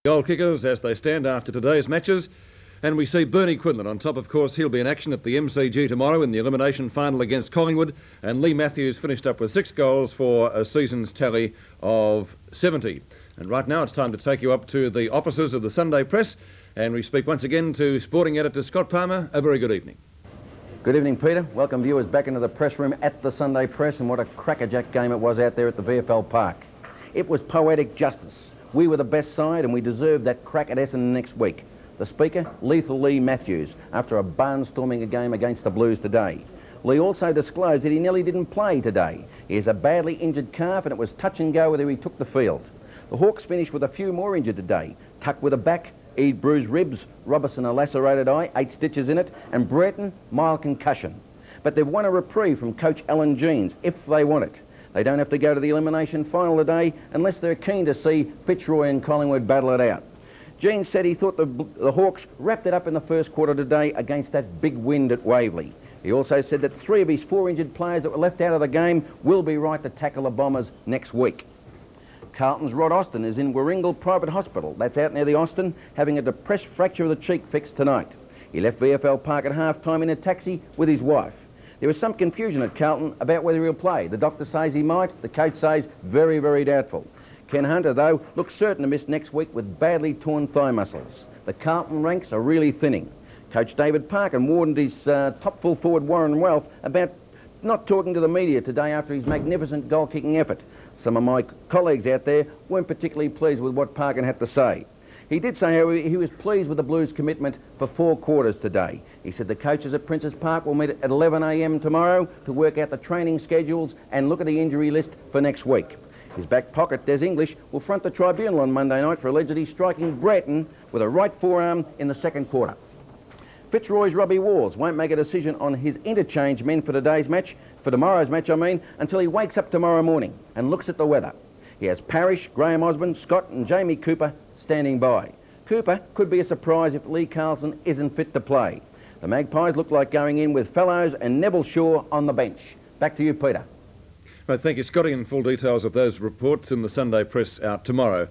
Goal kickers as they stand after today's matches. And we see Bernie Quinlan on top. Of course, he'll be in action at the MCG tomorrow in the elimination final against Collingwood. And Lee Matthews finished up with 6 goals for a season's tally of 70. And right now it's time to take you up to the offices of the Sunday Press. And we speak once again to sporting editor Scott Palmer. A very good evening. Good evening, Peter. Welcome viewers back into the press room at the Sunday Press, and what a crackerjack game it was out there at the VFL Park. It was poetic justice. We were the best side and we deserved that crack at Essendon next week. The speaker, Lethal Lee Matthews, after a barnstorming game against the Blues today. Lee also disclosed that he nearly didn't play today. He has a badly injured calf and it was touch and go whether he took the field. The Hawks finished with a few more injured today. Tuck with a back, Eade bruised ribs, Robertson a lacerated eye, 8 stitches in it, and Brereton, mild concussion. But they've won a reprieve from coach Alan Jeans, if they want it. They don't have to go to the elimination final today unless they're keen to see Fitzroy and Collingwood battle it out. Jeans said he thought the Hawks wrapped it up in the first quarter today against that big wind at Waverley. He also said that 3 of his 4 injured players that were left out of the game will be right to tackle the Bombers next week. Carlton's Rod Austin is in Warringal Private Hospital. That's out near the Austin, having a depressed fracture of the cheek fixed tonight. He left VFL Park at half-time in a taxi with his wife. There was some confusion at Carlton about whether he'll play. The doctor says he might. The coach says very, very doubtful. Ken Hunter, though, looks certain to miss next week with badly torn thigh muscles. The Carlton ranks are really thinning. Coach David Parkin warned his top full forward Warren Wealth about not talking to the media today after his magnificent goal-kicking effort. Some of my colleagues out there weren't particularly pleased with what Parkin had to say. He did say, however, he was pleased with the Blues' commitment for 4 quarters today. He said the coaches at Princes Park will meet at 11 a.m. tomorrow to work out the training schedules and look at the injury list for next week. His back pocket, Des English, will front the tribunal on Monday night for allegedly striking Brereton with a right forearm in the second quarter. Fitzroy's Robbie Walls won't make a decision on his interchange men for tomorrow's match, until he wakes up tomorrow morning and looks at the weather. He has Parrish, Graham Osborne, Scott and Jamie Cooper standing by. Cooper could be a surprise if Lee Carlson isn't fit to play. The Magpies look like going in with Fellows and Neville Shaw on the bench. Back to you, Peter. Right, thank you, Scotty, and full details of those reports in the Sunday Press out tomorrow.